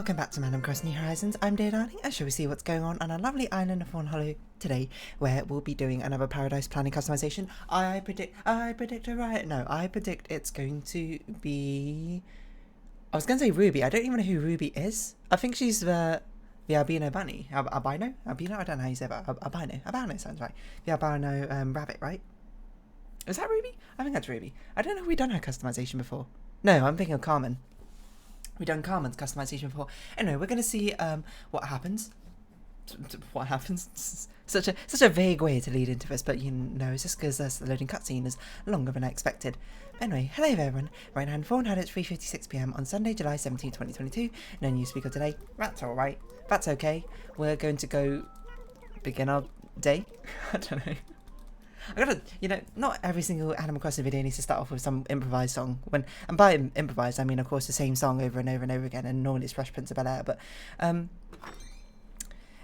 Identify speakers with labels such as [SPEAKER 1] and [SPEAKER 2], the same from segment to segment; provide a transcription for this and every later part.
[SPEAKER 1] welcome back to Madam Cross New Horizons. I'm Dear Darling, and shall we see what's going on our lovely island of Fawnhollow today, where we'll be doing another paradise planning customization. I predict it's going to be... I was going to say Ruby. I don't even know who Ruby is. I think she's the albino bunny. Albino? Albino? I don't know how you say that. Albino. Albino sounds right. The albino rabbit, right? Is that Ruby? I think that's Ruby. I don't know if we've done her customization before. No, I'm thinking of Carmen. We've done Carmen's customization before. Anyway, we're going to see what happens. What happens? Such a vague way to lead into this, but you know, it's just because the loading cutscene is longer than I expected. Anyway, hello everyone. Right now, Fawnhallow at 3:56 PM on Sunday, July 17, 2022. No news speaker today. That's alright. That's okay. We're going to go begin our day. I don't know. I gotta, you know, not every single Animal Crossing video needs to start off with some improvised song. And by improvised, I mean, of course, the same song over and over and over again, and normally it's Fresh Prince of Bel-Air, but,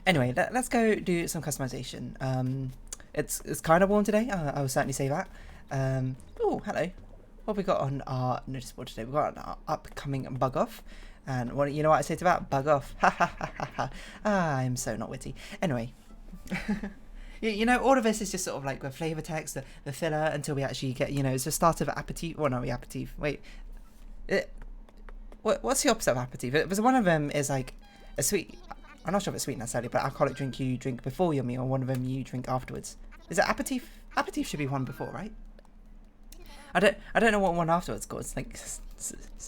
[SPEAKER 1] anyway, let's go do some customization. It's kind of warm today, I will certainly say that. Oh, hello. What have we got on our notice board today? We've got our upcoming bug off. And what, you know what I say to that? Bug off. Ha ha ha ha ha. I'm so not witty. Anyway. You know, all of this is just sort of like the flavour text, the filler, until we actually get, you know, it's the start of aperitif. Well, no, aperitif. Wait. What's the opposite of aperitif? Because one of them is like a sweet, I'm not sure if it's sweet necessarily, but alcoholic drink you drink before your meal, and one of them you drink afterwards. Is it aperitif? Aperitif should be one before, right? I don't know what one afterwards called. It's like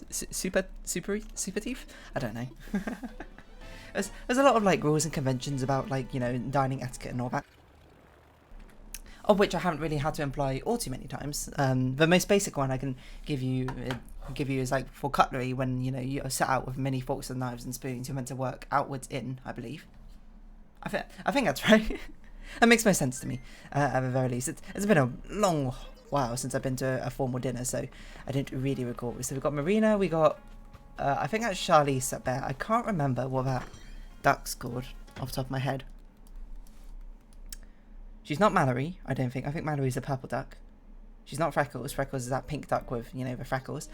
[SPEAKER 1] supertif? I don't know. There's a lot of like rules and conventions about like, you know, dining etiquette and all that, of which I haven't really had to employ all too many times. The most basic one I can give you is like for cutlery, when, you know, you are set out with many forks and knives and spoons, you're meant to work outwards in, I believe. I think that's right. That makes most sense to me, at the very least. It's been a long while since I've been to a formal dinner, so I didn't really recall. So we've got Marina, we got, I think that's Charlize up there. I can't remember what that duck's called off the top of my head. She's not Mallory, I don't think. I think Mallory's a purple duck. She's not Freckles. Freckles is that pink duck with, you know, the freckles.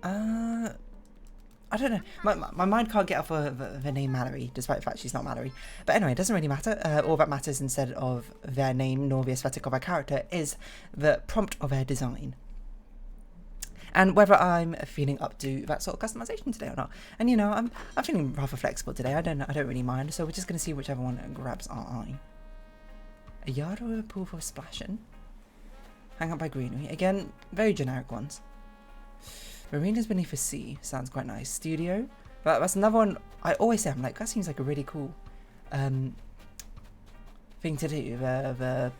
[SPEAKER 1] I don't know. My mind can't get off of the name Mallory, despite the fact she's not Mallory. But anyway, it doesn't really matter. All that matters, instead of their name nor the aesthetic of their character, is the prompt of their design. And whether I'm feeling up to that sort of customization today or not. And, you know, I'm feeling rather flexible today. I don't really mind. So we're just going to see whichever one grabs our eye. A yard or a pool for splashing. Hang out by greenery. Again, very generic ones. Marinas beneath the sea. Sounds quite nice. Studio. But that's another one I always say. I'm like, that seems like a really cool thing to do. The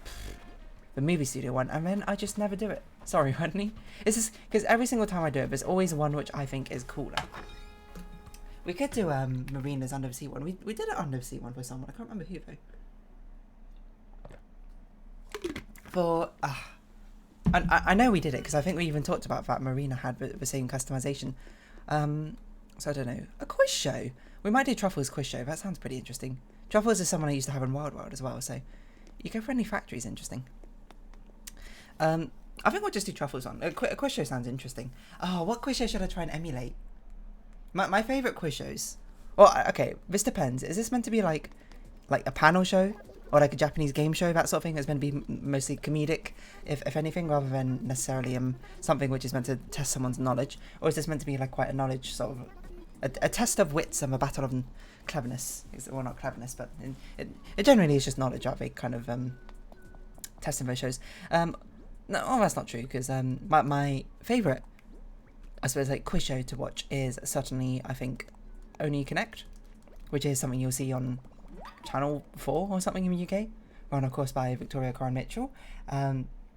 [SPEAKER 1] movie studio one. And then I just never do it. Sorry, Rodney. It's just because every single time I do it, there's always one which I think is cooler. We could do Marina's under the sea one. We did an under the sea one for someone. I can't remember who though. For and I know we did it because I think we even talked about that. Marina had the same customization. So I don't know. A quiz show. We might do Truffles quiz show. That sounds pretty interesting. Truffles is someone I used to have in Wild World as well. So eco-friendly factory is interesting. I think we'll just do Truffles on. A quiz show sounds interesting. Oh, what quiz show should I try and emulate? My favourite quiz shows. Well, okay, this depends. Is this meant to be like a panel show? Or like a Japanese game show, that sort of thing, that's meant to be mostly comedic, if anything, rather than necessarily something which is meant to test someone's knowledge? Or is this meant to be like quite a knowledge sort of a test of wits and a battle of cleverness? Well, not cleverness, but it generally is just knowledge, aren't they? Kind of testing those shows. No, that's not true, because my favourite, I suppose, like quiz show to watch is certainly, I think, Only Connect, which is something you'll see on Channel 4 or something in the UK, run of course by Victoria Coren Mitchell.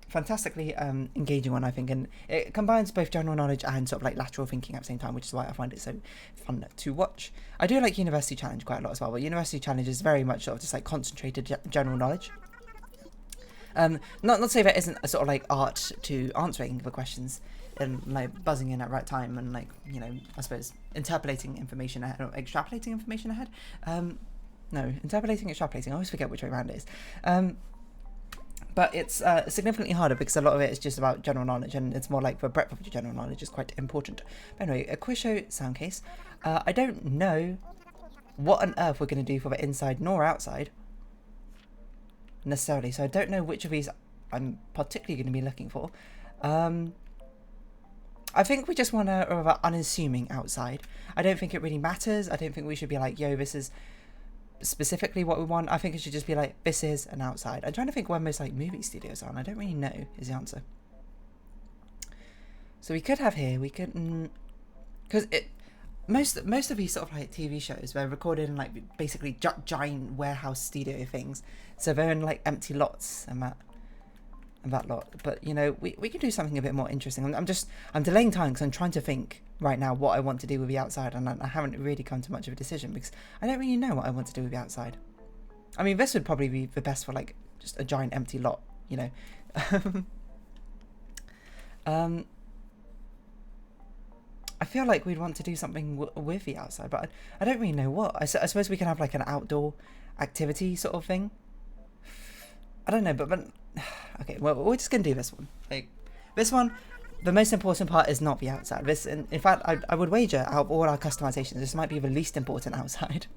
[SPEAKER 1] Fantastically engaging one, I think, and it combines both general knowledge and sort of like lateral thinking at the same time, which is why I find it so fun to watch. I do like University Challenge quite a lot as well, but University Challenge is very much sort of just like concentrated general knowledge. Not to say there isn't a sort of like art to answering the questions and like buzzing in at right time and like, you know, I suppose interpolating information ahead or extrapolating information ahead. No, interpolating, extrapolating. I always forget which way around it is. But it's significantly harder because a lot of it is just about general knowledge, and it's more like the breadth of your general knowledge is quite important. But anyway, a quiz show sound case. I don't know what on earth we're going to do for the inside nor outside necessarily, so I don't know which of these I'm particularly going to be looking for. I think we just want a rather unassuming outside. I don't think it really matters. I don't think we should be like, yo, this is specifically what we want. I think it should just be like, this is an outside. I'm trying to think where most like movie studios are, and I don't really know is the answer. So we could have here, we could, because most of these sort of like TV shows, they're recorded in like basically giant warehouse studio things, so they're in like empty lots and that lot. But you know, we can do something a bit more interesting. I'm delaying time because I'm trying to think right now what I want to do with the outside, and I haven't really come to much of a decision because I don't really know what I want to do with the outside. I mean, this would probably be the best for like just a giant empty lot, you know. I feel like we'd want to do something with the outside, but I don't really know what. I suppose we can have like an outdoor activity sort of thing. I don't know, but okay, well, we're just gonna do this one. Like, this one, the most important part is not the outside. This, in fact, I would wager out of all our customizations, this might be the least important outside.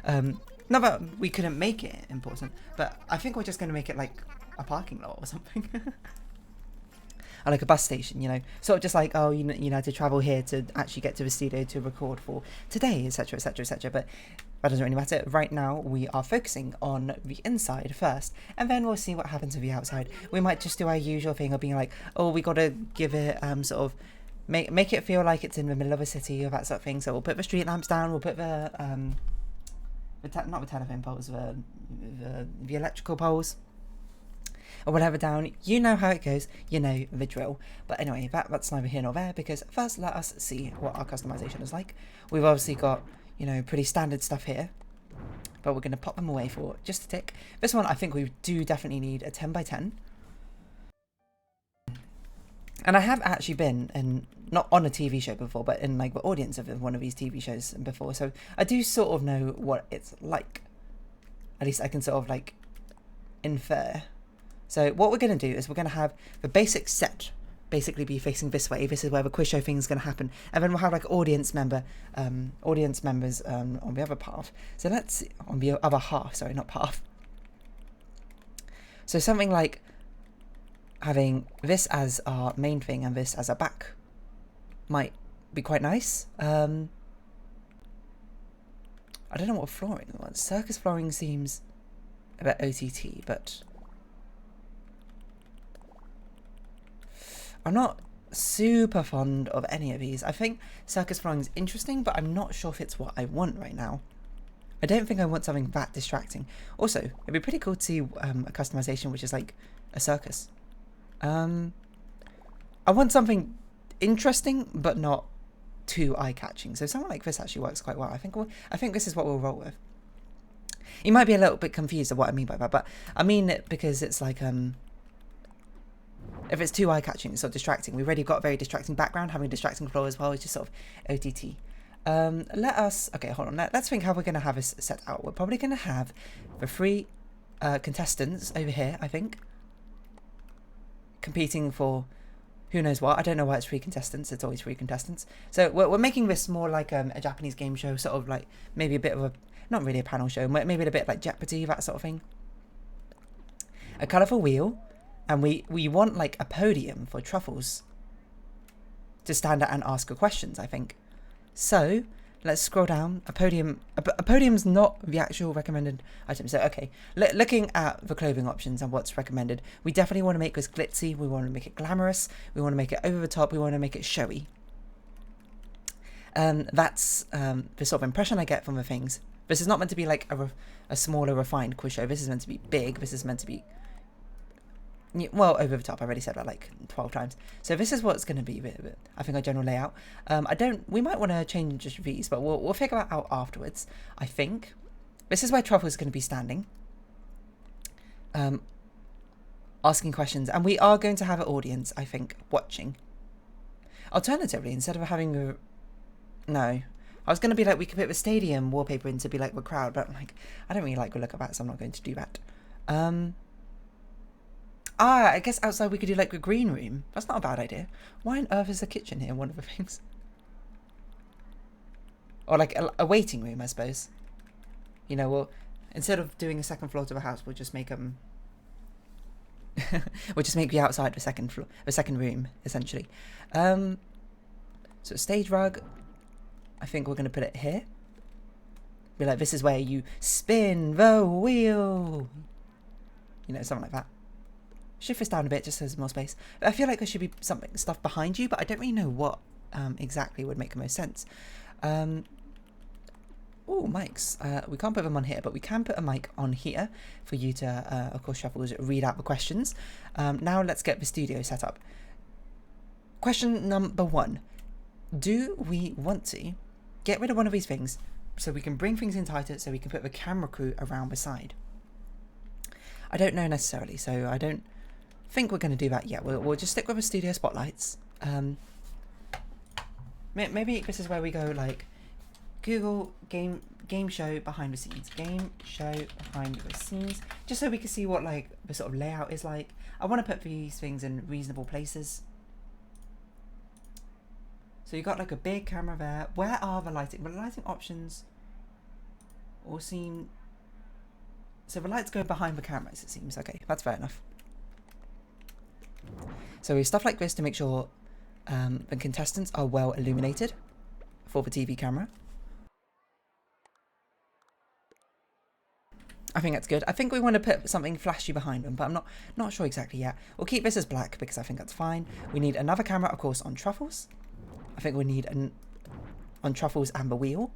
[SPEAKER 1] Not that we couldn't make it important, but I think we're just gonna make it like a parking lot or something. Or like a bus station, you know, sort of just like, oh, you know, to travel here to actually get to the studio to record for today, etc, etc, etc. But that doesn't really matter. Right now we are focusing on the inside first, and then we'll see what happens with the outside. We might just do our usual thing of being like, oh, we got to give it sort of make it feel like it's in the middle of a city or that sort of thing. So we'll put the street lamps down, we'll put the not the telephone poles, the electrical poles or whatever down. You know how it goes, you know the drill. But anyway, that's neither here nor there, because first let us see what our customization is like. We've obviously got, you know, pretty standard stuff here, but we're going to pop them away for just a tick. This one, I think we do definitely need a 10 by 10. And I have actually been in, not on a TV show before, but in like the audience of one of these TV shows before, so I do sort of know what it's like. At least I can sort of like infer. So what we're going to do is we're going to have the basic set basically be facing this way. This is where the quiz show thing is going to happen, and then we'll have like audience members on the other path. So let's on the other half. Sorry, not path. So something like having this as our main thing and this as our back might be quite nice. I don't know what flooring was. Circus flooring seems a bit OTT, but I'm not super fond of any of these. I think circus flooring is interesting, but I'm not sure if it's what I want right now. I don't think I want something that distracting. Also, it'd be pretty cool to see a customization which is like a circus. I want something interesting, but not too eye-catching. So something like this actually works quite well. I think this is what we'll roll with. You might be a little bit confused of what I mean by that, but I mean it because it's like if it's too eye-catching, it's sort of distracting. We've already got a very distracting background. Having a distracting floor as well is just sort of OTT. Okay, hold on. Let's think how we're going to have this set out. We're probably going to have the 3 contestants over here, I think, competing for who knows what. I don't know why it's 3 contestants. It's always 3 contestants. So we're making this more like a Japanese game show, sort of like maybe a bit of a, not really a panel show, maybe a bit like Jeopardy, that sort of thing. A colourful wheel. And we want like a podium for Truffles to stand at and ask her questions, I think. So let's scroll down. A podium's not the actual recommended item. So okay, looking at the clothing options and what's recommended, we definitely want to make this glitzy. We want to make it glamorous. We want to make it over the top. We want to make it showy. That's the sort of impression I get from the things. This is not meant to be like a smaller, refined quiz show. This is meant to be big. This is meant to be, well, over the top. I already said that like 12 times. So this is what it's going to be. I think our general layout. We might want to change just these, but we'll figure that out afterwards. I think this is where Truffles is going to be standing, asking questions, and we are going to have an audience, I think, watching. Alternatively, instead of having no, I was going to be like, we could put the stadium wallpaper in to be like the crowd, but like I don't really like the look of that, so I'm not going to do that. I guess outside we could do like a green room. That's not a bad idea. Why on earth is the kitchen here? One of the things. Or like a waiting room, I suppose. You know, well, instead of doing a second floor to the house, we'll just make we'll just make the outside the second floor, the second room, essentially. So stage rug. I think we're gonna put it here. Be like, this is where you spin the wheel. You know, something like that. Shift this down a bit just so there's more space. But I feel like there should be stuff behind you, but I don't really know what exactly would make the most sense. Oh, mics. We can't put them on here, but we can put a mic on here for you to, of course, Truffles, read out the questions. Now let's get the studio set up. Question number 1. Do we want to get rid of one of these things so we can bring things in tighter so we can put the camera crew around the side? I don't know necessarily, so I don't think we're going to do that yet. We'll just stick with the studio spotlights. Maybe this is where we go like Google game show behind the scenes. Game show behind the scenes. Just so we can see what like the sort of layout is like. I want to put these things in reasonable places. So you got like a big camera there. Where are the lighting? The lighting options all seem... So the lights go behind the cameras, it seems. Okay, that's fair enough. So we have stuff like this to make sure the contestants are well illuminated for the TV camera. I think that's good. I think we want to put something flashy behind them, but I'm not sure exactly yet. We'll keep this as black because I think that's fine. We need another camera, of course, on Truffles. I think we need on Truffles and the wheel,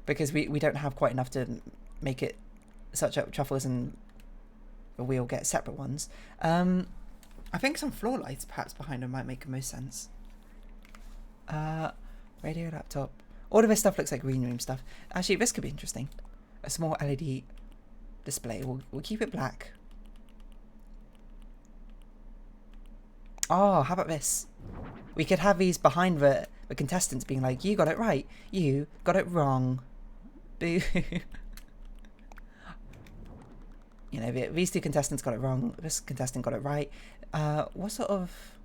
[SPEAKER 1] because we don't have quite enough to make it such that Truffles and the wheel get separate ones. I think some floor lights perhaps behind them might make the most sense. Radio, laptop. All of this stuff looks like green room stuff. Actually, this could be interesting. A small LED display. We'll keep it black. Oh, how about this? We could have these behind the contestants being like, you got it right, you got it wrong. Boo. You know, these two contestants got it wrong, this contestant got it right. What sort of...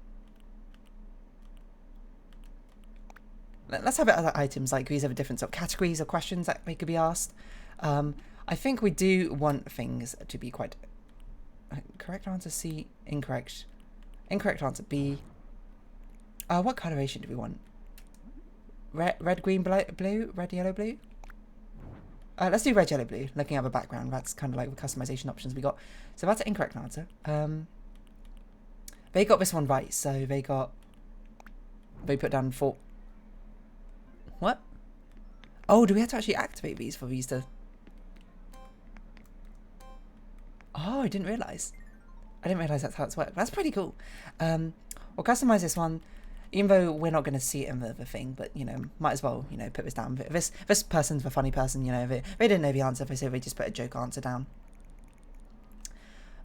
[SPEAKER 1] Let's have other items, like these have different sort of categories or questions that they could be asked. I think we do want things to be quite... correct answer C, incorrect. Incorrect answer B. What coloration do we want? Red, green, blue? Red, yellow, blue? Let's do red, yellow, blue. Looking at the background, that's kind of like the customization options we got. So that's an incorrect answer. They got this one right, so they put down 4. What? Oh, do we have to actually activate these for these to... Oh, I didn't realise. I didn't realise that's how it's worked. That's pretty cool. We'll customise this one, even though we're not going to see it in the thing, but, you know, might as well, you know, put this down. But this person's the funny person, you know, if they didn't know the answer, so they just put a joke answer down.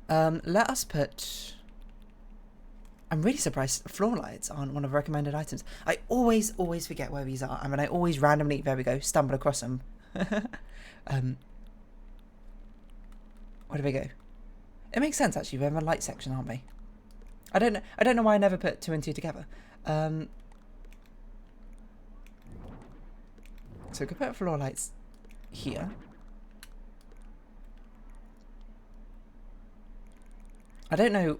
[SPEAKER 1] Let us put... I'm really surprised floor lights aren't one of the recommended items. I always forget where these are. I mean, I always randomly, there we go, stumble across them. Where do they go? It makes sense, actually. They're in the light section, aren't they? I don't know why I never put 2 and 2 together. So we could put floor lights here. I don't know.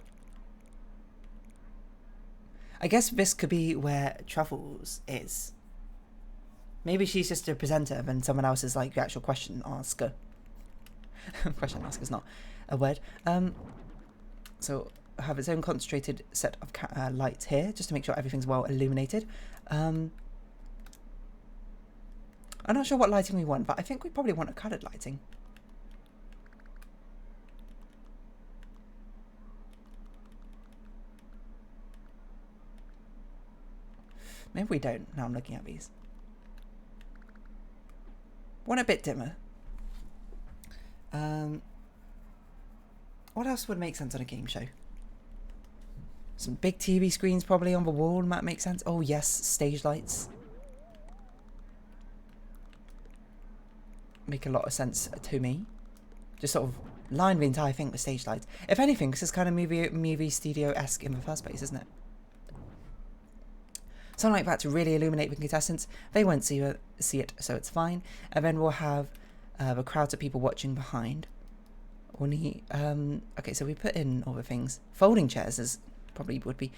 [SPEAKER 1] I guess this could be where Truffles is. Maybe she's just a presenter and someone else is like the actual question asker. Question asker is not a word. So have its own concentrated set of lights here, just to make sure everything's well illuminated. I'm not sure what lighting we want, but I think we probably want a coloured lighting. Maybe we don't, now I'm looking at these. Want a bit dimmer. What else would make sense on a game show? Some big TV screens probably on the wall might make sense. Oh yes, stage lights. Make a lot of sense to me. Just sort of line the entire thing with stage lights. If anything, this is kind of movie studio-esque in the first place, isn't it? Something like that to really illuminate the contestants. They won't see it, so it's fine. And then we'll have the crowds of people watching behind. Only, okay, so we put in all the things. Folding chairs is probably would be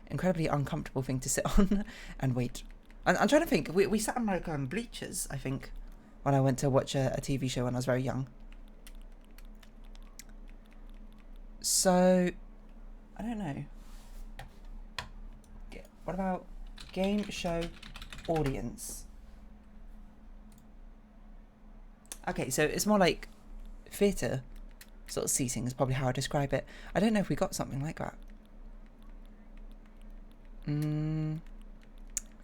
[SPEAKER 1] incredibly uncomfortable thing to sit on and wait. I'm trying to think. We sat on like bleachers, I think, when I went to watch a TV show when I was very young. So, I don't know. What about game show audience? Okay, so it's more like theatre sort of seating is probably how I describe it. I don't know if we got something like that. We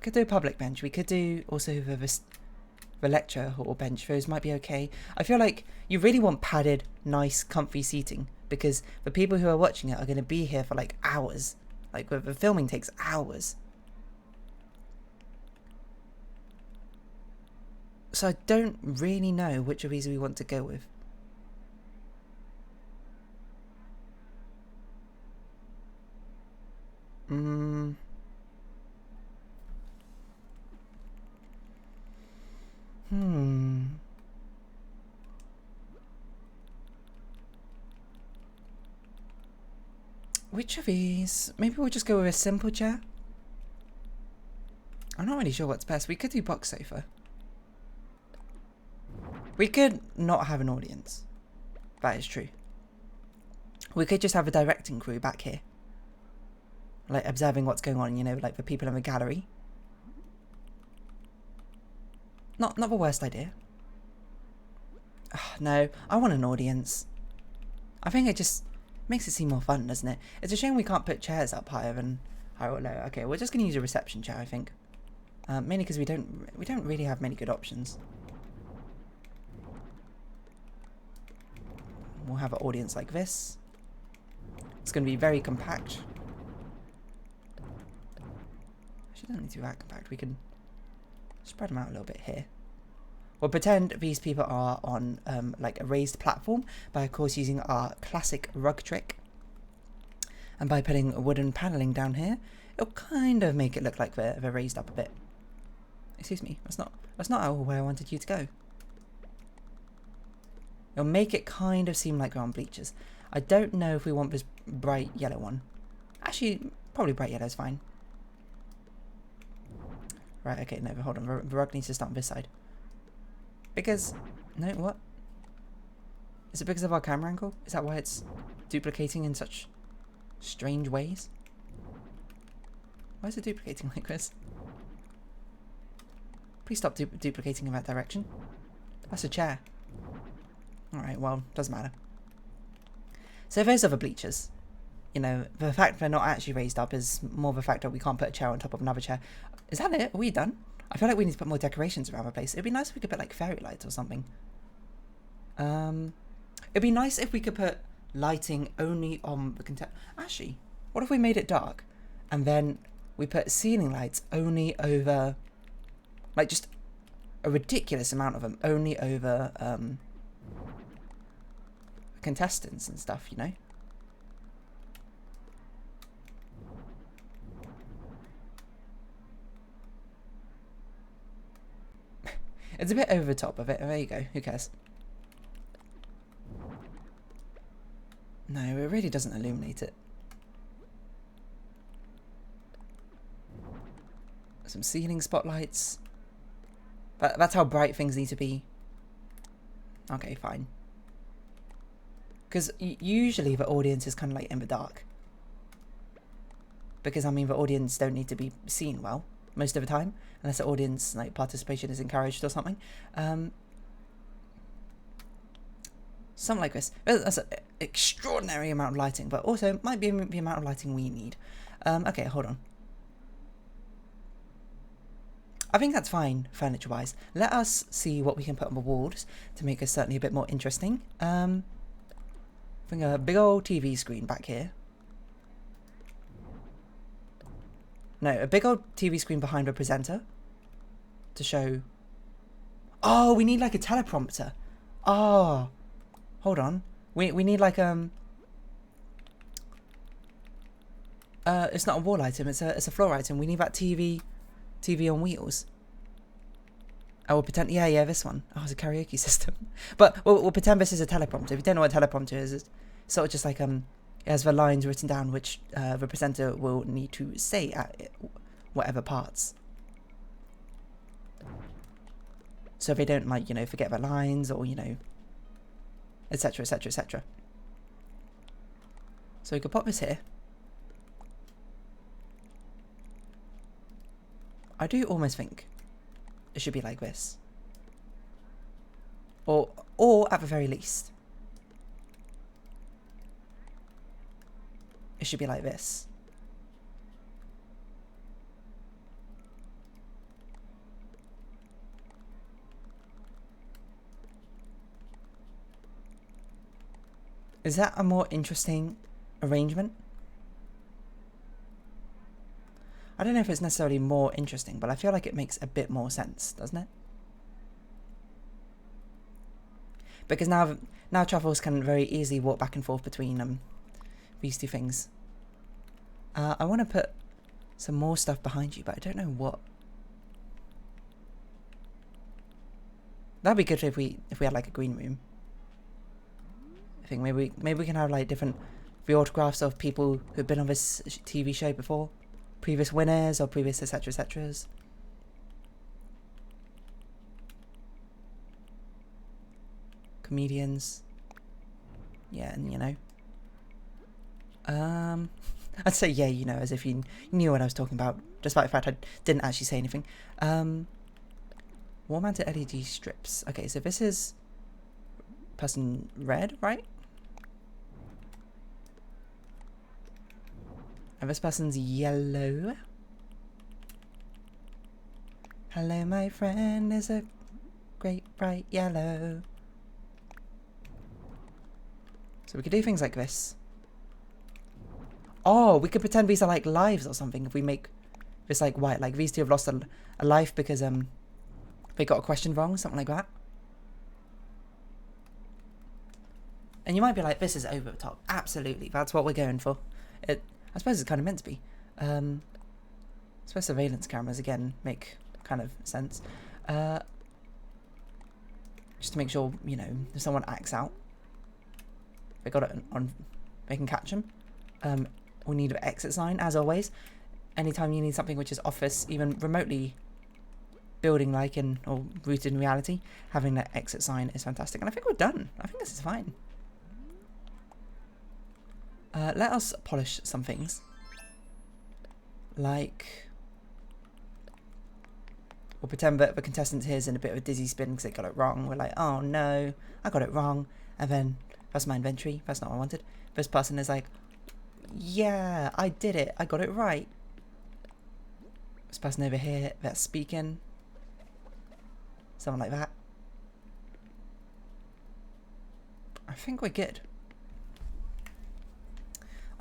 [SPEAKER 1] could do a public bench. We could do also the lecture hall bench. Those might be okay. I feel like you really want padded, nice, comfy seating because the people who are watching it are going to be here for like hours. Like the filming takes hours. So I don't really know which of these we want to go with. Which of these? Maybe we'll just go with a simple chair. I'm not really sure what's best. We could do box sofa. We could not have an audience. That is true. We could just have a directing crew back here. Like observing what's going on, you know, like the people in the gallery. Not the worst idea. No, I want an audience. I think it just makes it seem more fun, doesn't it? It's a shame we can't put chairs up higher than I don't know. Okay, we're just gonna use a reception chair, I think. Mainly because we don't really have many good options. We'll have an audience like this. It's going to be very compact. Actually, don't need to be that compact. We can spread them out a little bit here. We'll pretend these people are on like a raised platform by, of course, using our classic rug trick. And by putting wooden paneling down here, it'll kind of make it look like they're raised up a bit. Excuse me, that's not where I wanted you to go. It'll make it kind of seem like we're on bleachers. I don't know if we want this bright yellow one. Actually, probably bright yellow is fine. Right, okay, no, hold on. The rug needs to start on this side. Because, no, what? Is it because of our camera angle? Is that why it's duplicating in such strange ways? Why is it duplicating like this? Please stop duplicating in that direction. That's a chair. Alright, well, doesn't matter. So those are the bleachers. You know, the fact they're not actually raised up is more the fact that we can't put a chair on top of another chair. Is that it? Are we done? I feel like we need to put more decorations around the place. It'd be nice if we could put like fairy lights or something. It'd be nice if we could put lighting only on the Actually, what if we made it dark and then we put ceiling lights only over, like just a ridiculous amount of them only over contestants and stuff, you know? It's a bit over the top of it. There you go. Who cares? No, it really doesn't illuminate it. Some ceiling spotlights. That's how bright things need to be. Okay, fine. Because usually the audience is kind of like in the dark. Because, I mean, the audience don't need to be seen well most of the time. Unless the audience, like, participation is encouraged or something. Something like this. That's an extraordinary amount of lighting. But also, might be the amount of lighting we need. Okay, hold on. I think that's fine, furniture-wise. Let us see what we can put on the walls to make us certainly a bit more interesting. I think a big old TV screen back here. No, a big old TV screen behind the presenter to show... Oh, we need like a teleprompter. Oh, hold on. We need like it's not a wall item, it's a floor item. We need that TV on wheels. Oh, we'll pretend, yeah, this one. Oh, it's a karaoke system. But we'll pretend this is a teleprompter. If you don't know what a teleprompter is, it's sort of just like, it has the lines written down which the presenter will need to say at whatever parts. So if they don't, like, you know, forget the lines or, you know, etc, etc, etc. So we could pop this here. I do almost think it should be like this. Or at the very least, it should be like this. Is that a more interesting arrangement? I don't know if it's necessarily more interesting, but I feel like it makes a bit more sense, doesn't it? Because now Truffles can very easily walk back and forth between these two things. I want to put some more stuff behind you, but I don't know what. That'd be good if we had like a green room. I think maybe we can have like different autographs of people who've been on this TV show before. Previous winners or previous etc etc's. Comedians. Yeah, and you know. I'd say yeah, you know, as if you knew what I was talking about, despite the fact I didn't actually say anything. Wall mounted LED strips. Okay, so this is person red, right? And this person's yellow. Hello, my friend is a great bright yellow. So we could do things like this. Oh, we could pretend these are like lives or something if we make this like white. Like these two have lost a life because they got a question wrong, something like that. And you might be like, this is over the top. Absolutely, that's what we're going for. I suppose it's kind of meant to be. I suppose surveillance cameras, again, make kind of sense. Just to make sure, you know, if someone acts out, they got it on, they can catch them. We need an exit sign, as always. Anytime you need something which is office, even remotely building-like or rooted in reality, having that exit sign is fantastic. And I think we're done. I think this is fine. Let us polish some things. Like, we'll pretend that the contestant here's in a bit of a dizzy spin because they got it wrong. We're like, oh no, I got it wrong. And then, that's my inventory. That's not what I wanted. This person is like, yeah, I did it. I got it right. This person over here that's speaking. Someone like that. I think we're good.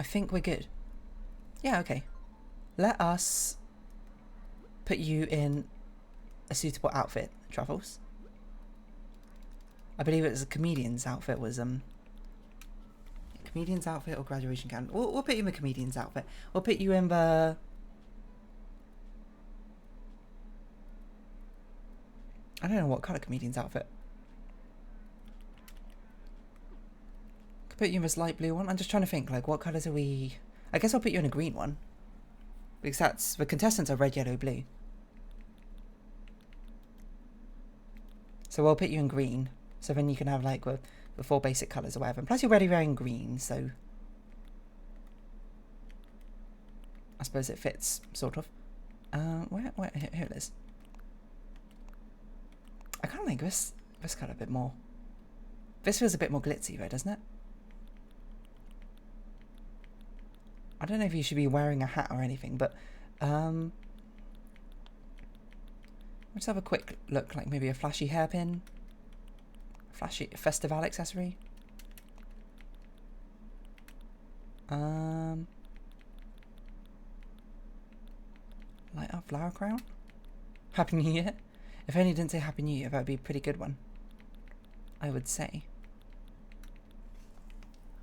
[SPEAKER 1] I think we're good. Yeah, okay. Let us put you in a suitable outfit, Truffles. I believe it was a comedian's outfit was comedian's outfit or graduation gown. We'll put you in the comedian's outfit. We'll put you in the I don't know what colour comedian's outfit. Put you in this light blue one. I'm just trying to think, like, what colours are we... I guess I'll put you in a green one. Because that's... the contestants are red, yellow, blue. So we'll put you in green. So then you can have, like, the 4 basic colours or whatever. And plus you're already wearing green, so... I suppose it fits, sort of. Where here it is. I kind of like this colour a bit more. This feels a bit more glitzy though, doesn't it? I don't know if you should be wearing a hat or anything, but let's have a quick look, like maybe a flashy hairpin, flashy festival accessory. Light up flower crown. Happy New Year. If only it didn't say Happy New Year, that would be a pretty good one, I would say.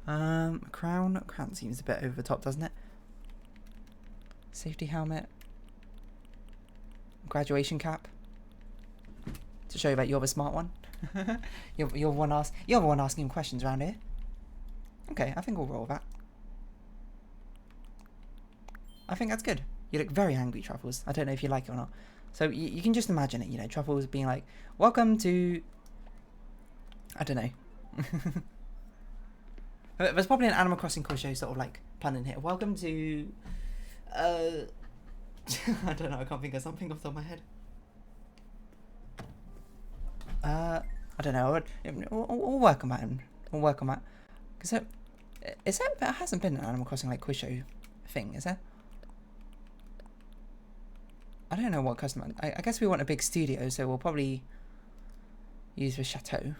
[SPEAKER 1] Crown. Crown seems a bit over the top, doesn't it? Safety helmet. Graduation cap. To show you that you're the smart one. you're the one asking questions around here. Okay, I think we'll roll with that. I think that's good. You look very angry, Truffles. I don't know if you like it or not. So you can just imagine it, you know, Truffles being like, welcome to... I don't know. There's probably an Animal Crossing quiz show sort of like pun in here. Welcome to... I don't know, I can't think of something off the top of my head. I don't know. We'll work on that. We'll work on that. Because there hasn't been an Animal Crossing like quiz show thing, is there? I don't know what customer. I guess we want a big studio, so we'll probably use the chateau.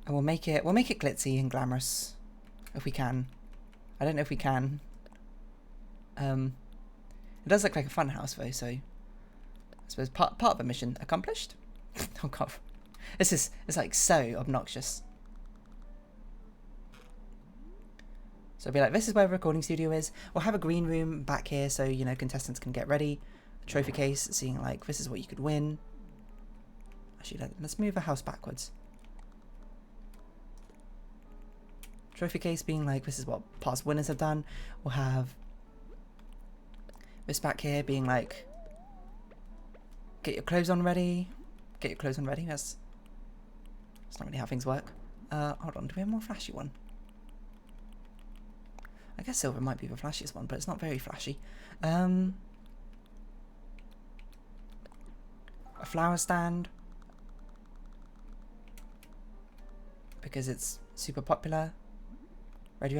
[SPEAKER 1] And we'll make it glitzy and glamorous if we can. I don't know if we can. It does look like a fun house though, so I suppose part of the mission accomplished. Oh god. It's like so obnoxious. So it'll be like, this is where the recording studio is. We'll have a green room back here so, you know, contestants can get ready. A trophy case, seeing like, this is what you could win. Actually, let's move the house backwards. Trophy case being like, this is what past winners have done. We'll have this back here being like, get your clothes on ready. Get your clothes on ready. That's not really how things work. Hold on, do we have a more flashy one? I guess silver might be the flashiest one, but it's not very flashy. A flower stand. Because it's super popular. Red,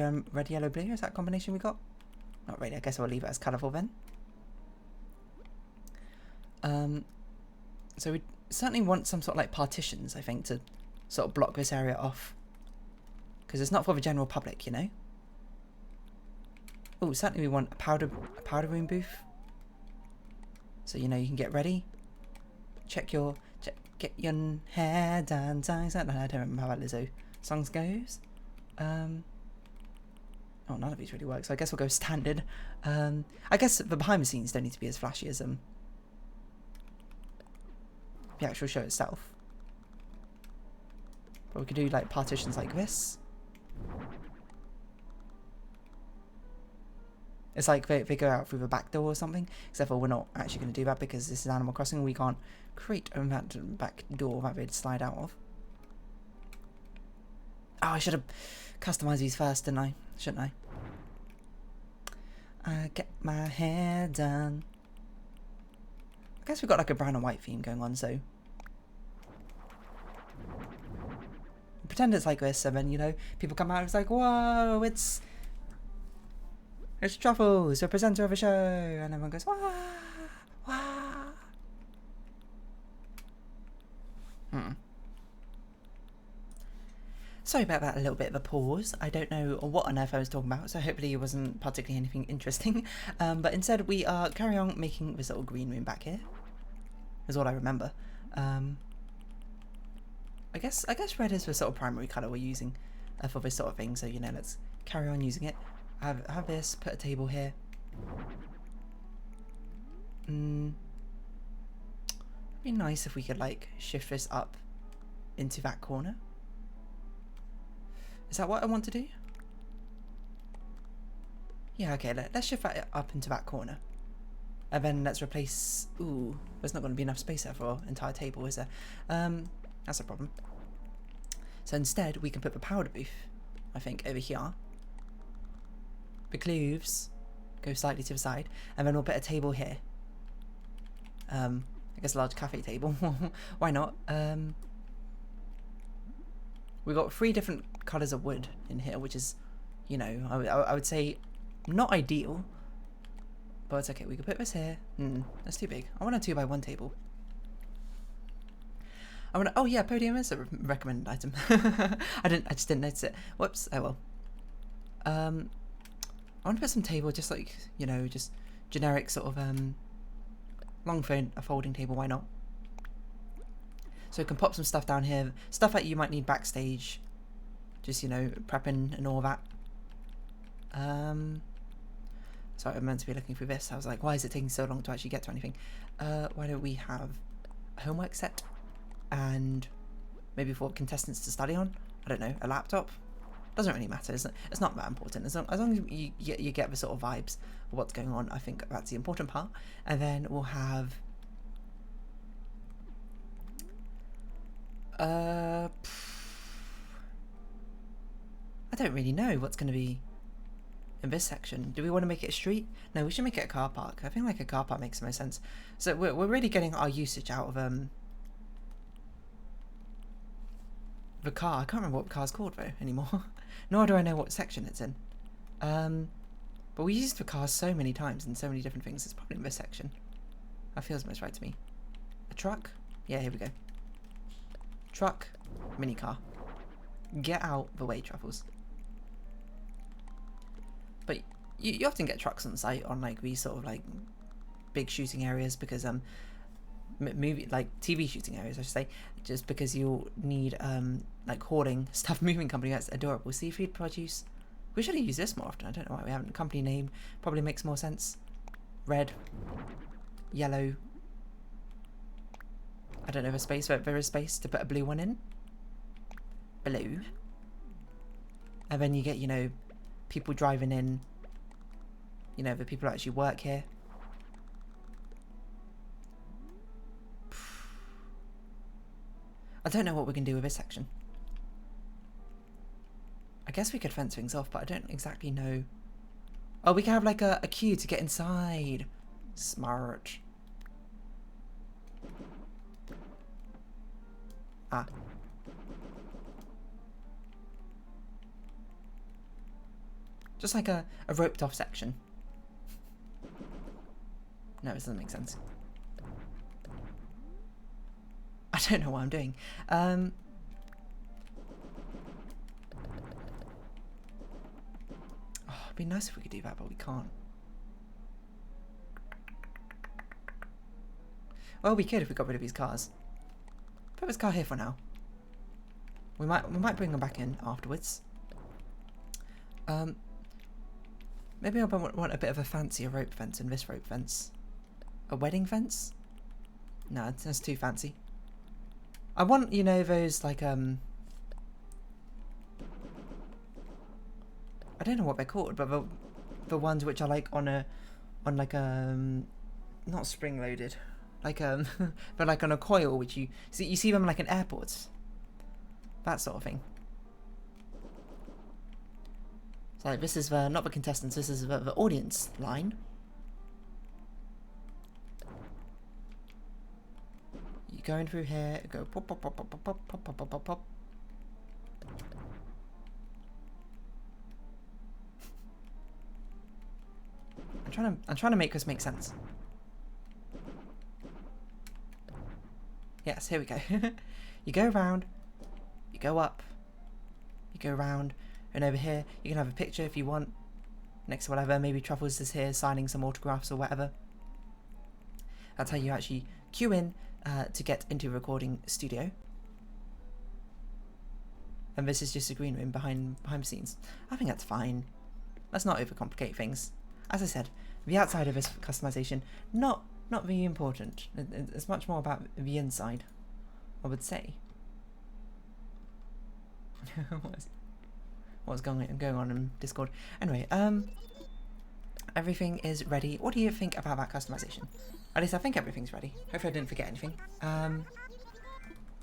[SPEAKER 1] yellow, blue, is that combination we got? Not really, I guess I'll leave it as colourful then. So we certainly want some sort of like partitions, I think, to sort of block this area off. Because it's not for the general public, you know? Oh, certainly we want a powder room booth. So, you know, you can get ready. Get your hair done. I don't remember how that Lizzo songs goes. Oh, none of these really work, so I guess we'll go standard. I guess the behind the scenes don't need to be as flashy as the actual show itself. But we could do like partitions like this. It's like they go out through the back door or something, except for we're not actually going to do that because this is Animal Crossing. We can't create a back door that they'd slide out of. Oh, I should have customized these first, didn't I? Shouldn't I? Get my hair done. I guess we've got like a brown and white theme going on, so pretend it's like this, and then, you know, people come out and it's like, whoa, it's Truffles, the presenter of a show, and everyone goes, wah, wah. Sorry about that, a little bit of a pause. I don't know what on earth I was talking about, so hopefully it wasn't particularly anything interesting. But instead we are carrying on making this little green room back here, is what I remember. I guess red is the sort of primary colour we're using for this sort of thing, so, you know, let's carry on using it. Have this, put a table here. It'd be nice if we could like shift this up into that corner. Is that what I want to do? Yeah, okay, let's shift that up into that corner. And then let's replace... Ooh, there's not going to be enough space there for an entire table, is there? That's a problem. So instead, we can put the powder booth, I think, over here. The cloves go slightly to the side, and then we'll put a table here. I guess a large cafe table. Why not? We've got 3 different colours of wood in here, which is, you know, I would say not ideal, but it's okay. We could put this here. That's too big. I want a 2x1 table. I want. Oh yeah, podium is a recommended item. I just didn't notice it. Whoops. Oh well. I want to put some table, just like, you know, just generic sort of long folding table. Why not? So we can pop some stuff down here, stuff that you might need backstage. just, you know, prepping and all that. Sorry, I'm meant to be looking through this. I was like, why is it taking so long to actually get to anything? Why don't we have homework set and maybe for contestants to study on? I don't know, a laptop? Doesn't really matter. It's not that important. As long as you get the sort of vibes of what's going on, I think that's the important part. And then we'll have I don't really know what's going to be in this section. Do we want to make it a street? No, we should make it a car park. I think like a car park makes the most sense. So we're really getting our usage out of the car. I can't remember what the car's called though anymore. Nor do I know what section it's in. But we used the car so many times in so many different things. It's probably in this section. That feels most right to me. A truck? Yeah, here we go. Truck, mini car. Get out the way, Truffles. But you often get trucks on site on like these sort of like big shooting areas because movie like TV shooting areas I should say, just because you'll need like hoarding stuff moving company. That's adorable. Seafood produce. We should have used this more often. I don't know why we haven't. Company name probably makes more sense. Red, yellow. I don't know if there is space to put a blue one in. Blue. And then you get, you know, people driving in. You know, the people who actually work here. I don't know what we can do with this section. I guess we could fence things off, but I don't exactly know. Oh, we can have like a queue to get inside. Smart. Ah. Just like a roped off section. No, this doesn't make sense. I don't know what I'm doing. Oh, it'd be nice if we could do that, but we can't. Well, we could if we got rid of these cars. Put this car here for now. We might bring them back in afterwards. Maybe I want a bit of a fancier rope fence than this rope fence. A wedding fence? No, that's too fancy. I want, you know, those like I don't know what they're called, but the ones which are like on like not spring loaded, like but like on a coil, which you see them like in airports, that sort of thing. So like, this is not the contestants, this is the audience line. You going through here, go pop pop pop pop pop pop pop pop pop pop. I'm trying to make this make sense. Yes, here we go. You go around, you go up, you go around, and over here you can have a picture if you want, next to whatever. Maybe Truffles is here signing some autographs or whatever. That's how you actually queue in to get into a recording studio. And this is just a green room behind the scenes. I think that's fine. Let's not overcomplicate things. As I said, the outside of this customization, not really important. It's much more about the inside, I would say. What's going on in Discord? Anyway, everything is ready. What do you think about that customization? At least I think everything's ready. Hopefully I didn't forget anything.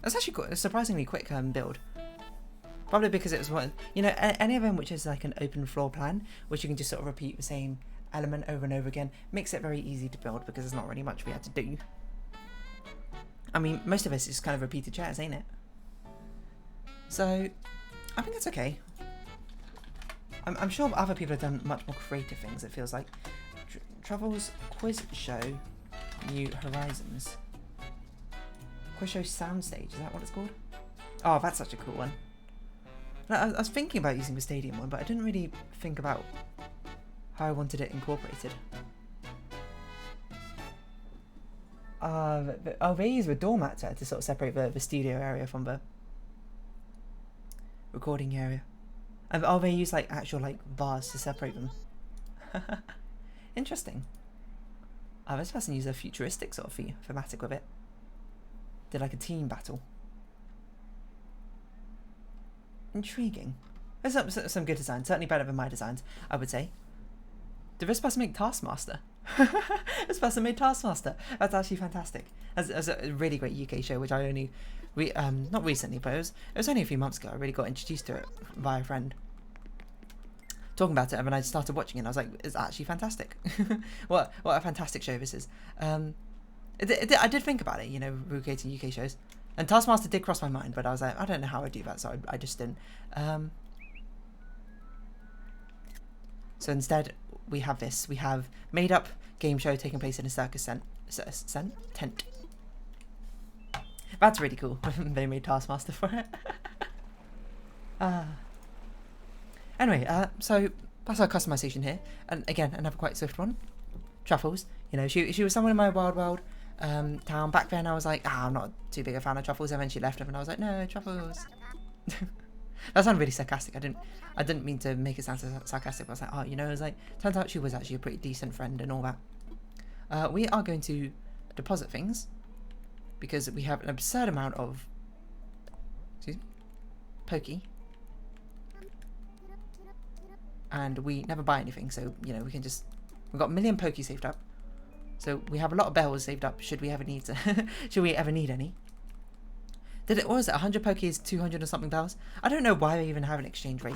[SPEAKER 1] That's actually a surprisingly quick build. Probably because it was one, you know, any of them which is like an open floor plan, which you can just sort of repeat the same element over and over again, makes it very easy to build because there's not really much we had to do. I mean, most of this is kind of repeated chairs, ain't it? So, I think that's okay. I'm sure other people have done much more creative things, it feels like. Truffles Quiz Show New Horizons. Quiz Show Soundstage, is that what it's called? Oh, that's such a cool one. I was thinking about using the stadium one, but I didn't really think about how I wanted it incorporated. They use the doormat to sort of separate the studio area from the recording area. And oh, they use like actual like bars to separate them. Interesting. Oh, this person used a futuristic sort of thematic with it. Did like a team battle. Intriguing. There's some good design. Certainly better than my designs, I would say. Did this person make Taskmaster? This person made Taskmaster. That's actually fantastic. That's a really great UK show, which I only, not recently, but it was only a few months ago. I really got introduced to it by a friend. Talking about it, and then I started watching it, and I was like, it's actually fantastic. what a fantastic show this is. I did think about it, you know, recreating UK shows. And Taskmaster did cross my mind, but I was like, I don't know how I do that, so I just didn't. So instead, we have this. We have made-up game show taking place in a circus tent. That's really cool. They made Taskmaster for it. Anyway, so that's our customization here. And again, another quite swift one. Truffles. You know, she was someone in my wild world town. Back then I was like, I'm not too big a fan of Truffles. And then she left them and I was like, no, Truffles. That sounded really sarcastic. I didn't mean to make it sound so sarcastic. But I was like, oh, you know, it was like, turns out she was actually a pretty decent friend and all that. We are going to deposit things because we have an absurd amount of, excuse me, pokey. And we never buy anything, so, you know, we can just, we've got 1 million pokey saved up. So we have a lot of bells saved up should we ever need to, should we ever need any. What was it, 100 pokey is 200 or something bells? I don't know why they even have an exchange rate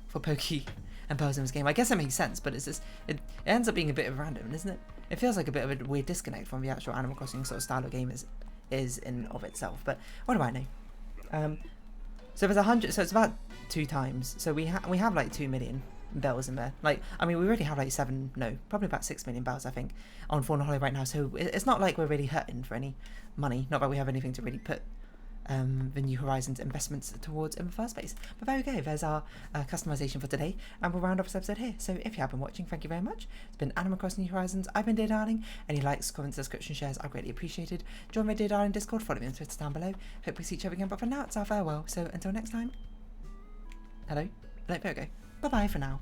[SPEAKER 1] for pokey and bells in this game. I guess it makes sense, but it's just, it ends up being a bit of random, isn't it? It feels like a bit of a weird disconnect from the actual Animal Crossing sort of style of game is in of itself, but what do I know? So there's 100, so it's about 2 times. So we have like 2 million bells in there. Like, I mean, we already have like probably about 6 million bells, I think, on Fawnhollow right now. So it's not like we're really hurting for any money. Not that we have anything to really put the New Horizons investments towards in the first place. But there we go. There's our customization for today, and we'll round off this episode here. So if you have been watching, thank you very much. It's been Animal Crossing New Horizons. I've been Dear Darling. Any likes, comments, subscription, shares are greatly appreciated. Join my Dear Darling Discord. Follow me on Twitter down below. Hope we see each other again. But for now, it's our farewell. So until next time. Hello. There we go. Bye bye for now.